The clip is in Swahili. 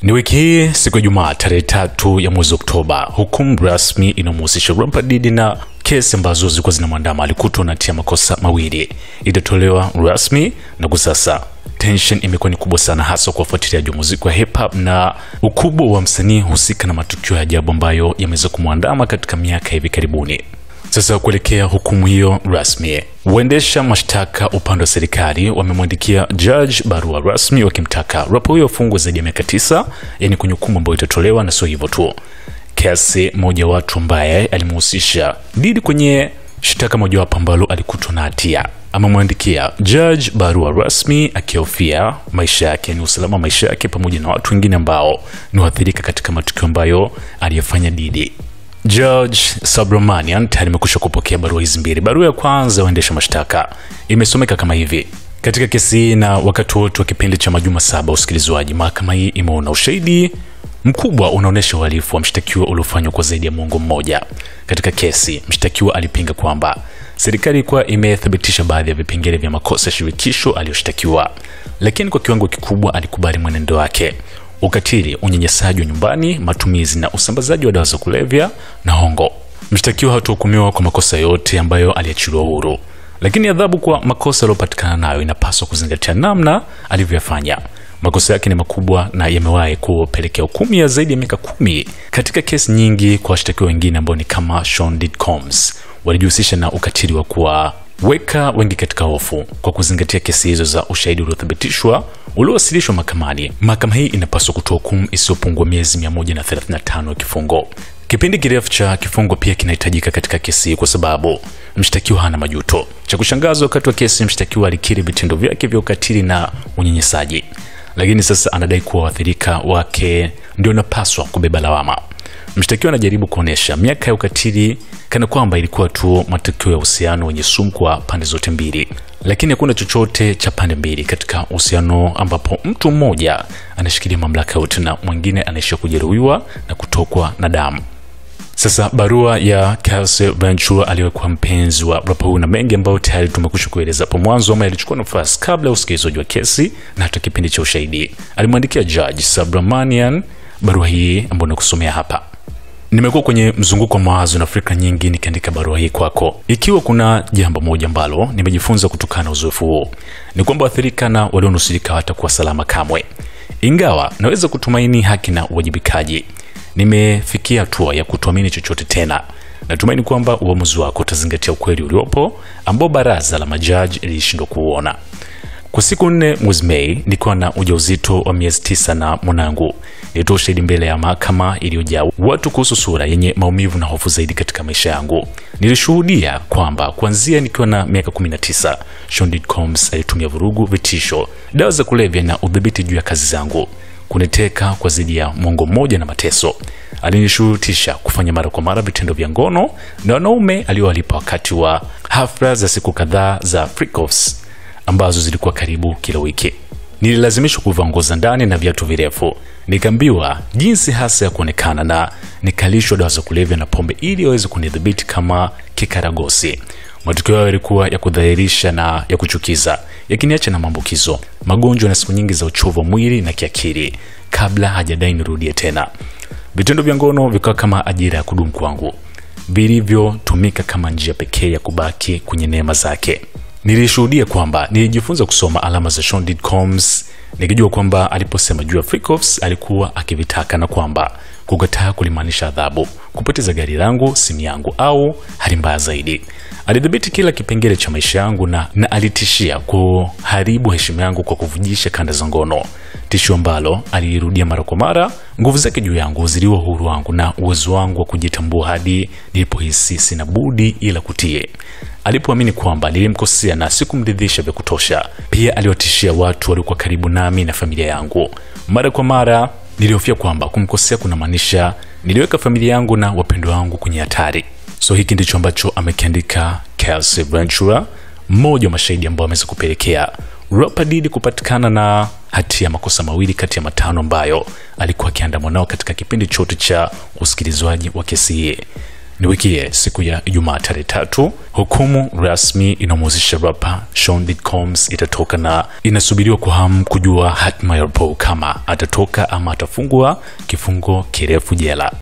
Ni wiki hii siku ya Ijumaa tarehe 3 ya mwezi Oktoba, hukumu rasmi inamhusisha Rapper Diddy na kesi ambazo zilikuwa zinamwandama alikutwa na hatia makosa mawili itatolewa rasmi, na kwa sasa tension imekuwa ni kubwa sana, hasa kwa wafuatiliaji wa muziki wa hip hop na ukubwa wa msanii husika na matukio ya ajabu ambayo yameweza kumwandama katika miaka hivi karibuni. Sasa kuelekea hukumu hiyo rasmi, waendesha mashtaka upande wa serikali wamemwandikia judge barua rasmi wakimtaka rapper huyo afungwe zaidi ya miaka 9, yani kwenye hukumu ambayo itatolewa. Na sio hivyo tu, kesi moja watu ambaye alimhusisha Diddy kwenye shtaka moja wapo ambalo alikutwa na hatia amemwandikia judge barua rasmi akihofia maisha yake, ni usalama maisha yake pamoja na watu wengine ambao ni waathirika katika matukio ambayo aliyofanya Diddy. Judge Subramanian tayari amekwisha kupokea barua hizi mbili. Barua ya kwanza waendesha mashtaka imesomeka kama hivi: katika kesi hii na wakati wote wa kipindi cha majuma 7 usikilizwaji, mahakama hii imeona ushahidi mkubwa unaonesha uhalifu wa mshtakiwa uliofanywa kwa zaidi ya mwongo mmoja. Katika kesi, mshtakiwa alipinga kwamba serikali ilikuwa imethibitisha baadhi ya vipengele vya makosa ya shirikisho aliyoshtakiwa, lakini kwa kiwango kikubwa alikubali mwenendo wake: ukatili, unyanyasaji wa nyumbani, matumizi na usambazaji wa dawa za kulevya na hongo. Mshtakiwa hatahukumiwa kwa makosa yote ambayo aliachiliwa huru, lakini adhabu kwa makosa aliyopatikana nayo inapaswa kuzingatia namna alivyofanya. Makosa yake ni makubwa na yamewahi kupelekea hukumu ya zaidi ya miaka 10 katika kesi nyingi kwa washtakiwa wengine ambao ni kama Sean Diddy Combs. Walijihusisha na ukatili wa kuwaweka wengi katika hofu. Kwa kuzingatia kesi hizo za ushahidi uliothibitishwa uliowasilishwa mahakamani, mahakama hii inapaswa kutoa hukumu isiyopungua miezi 135 kifungo. Kipindi kirefu cha kifungo pia kinahitajika katika kesi kwa sababu mshtakiwa hana majuto. Cha kushangaza, wakati wa kesi mshtakiwa alikiri vitendo vyake vya ukatili na unyanyasaji, lakini sasa anadai kuwa waathirika wake ndio napaswa kubeba lawama. Mshtakiwa anajaribu kuonesha miaka ya ukatili kana kwamba ilikuwa tu matukio ya uhusiano wenye sumu kwa pande zote mbili, lakini hakuna chochote cha pande mbili katika uhusiano ambapo mtu mmoja anashikilia mamlaka yote na mwingine anaishia kujeruhiwa na kutokwa na damu. Sasa barua ya Kelsey Ventura aliyekuwa mpenzi wa rapper huyu na mengi ambayo tayari tumekwisha kueleza hapo mwanzo ama ilichukua nafasi kabla ya usikilizaji wa kesi na hata kipindi cha ushahidi, alimwandikia Judge Subramanian barua hii ambayo nakusomea hapa. Nimekuwa kwenye mzunguko wa mawazo na fikra nyingi nikiandika barua hii kwako. Ikiwa kuna jambo moja ambalo nimejifunza kutokana na uzoefu huo, ni kwamba waathirika na walionusurika hawatakuwa salama kamwe. Ingawa naweza kutumaini haki na uwajibikaji, nimefikia hatua ya kutuamini chochote tena. Natumaini kwamba uamuzi wako utazingatia ukweli uliopo ambao baraza la majaji lilishindwa kuona. Kwa siku 4 mwezi Mei, nilikuwa na ujauzito wa miezi 9 na mwanangu. Nilitoa ushahidi mbele ya mahakama iliyojaa watu kuhusu sura yenye maumivu na hofu zaidi katika maisha yangu. Nilishuhudia kwamba kuanzia nikiwa na miaka 19, Sean Diddy Combs alitumia vurugu, vitisho, dawa za kulevya na udhibiti juu ya kazi zangu, kuniteka kwa zaidi ya mwongo mmoja na mateso. Alinishurutisha kufanya mara kwa mara vitendo vya ngono na wanaume aliowalipa wakati wa hafla za siku kadhaa za freak-offs ambazo zilikuwa karibu kila wiki. Nililazimishwa kuvaa nguo za ndani na viatu virefu, nikaambiwa jinsi hasa ya kuonekana na nikalishwa dawa za kulevya na pombe ili waweze kunidhibiti kama kikaragosi. Matukio yao yalikuwa ya kudhahirisha na ya kuchukiza, yakiniacha na maambukizo, magonjwa na siku nyingi za uchovu wa mwili na kiakili kabla hajadai nirudie tena. Vitendo vya ngono vikawa kama ajira ya kudumu kwangu, vilivyotumika kama njia pekee ya kubaki kwenye neema zake. Nilishuhudia kwamba nilijifunza kusoma alama za Sean Diddy Combs, nikijua kwamba aliposema juu ya freak-offs alikuwa akivitaka na kwamba kukataa kulimaanisha adhabu, kupoteza gari langu, simu yangu au hali mbaya zaidi. Alidhibiti kila kipengele cha maisha yangu na alitishia kuharibu heshima yangu kwa kuvujisha kanda za ngono, tishio ambalo alirudia mara kwa mara. Nguvu zake juu yangu ziliwa uhuru wangu na uwezo wangu wa kujitambua hadi nilipohisi sina budi ila kutii. Alipoamini kwamba nilimkosea na sikumridhisha vya kutosha, pia aliwatishia watu waliokuwa karibu nami na familia yangu. Mara kwa mara nilihofia kwamba kumkosea kunamaanisha niliweka familia yangu na wapendwa wangu kwenye hatari. So hiki ndicho ambacho amekiandika Kelsey Ventura, mmoja wa mashahidi ambao ameweza kupelekea Rapper Diddy kupatikana na hatia ya makosa mawili kati ya 5 ambayo alikuwa akiandamwa nao katika kipindi chote cha usikilizwaji wa kesi hii. Niwikie siku ya Ijumaa tarehe 3, hukumu rasmi inamhusisha rapper Sean Combs itatoka na inasubiriwa kwa hamu kujua hatima ya Paul kama atatoka ama atafungwa kifungo kirefu jela.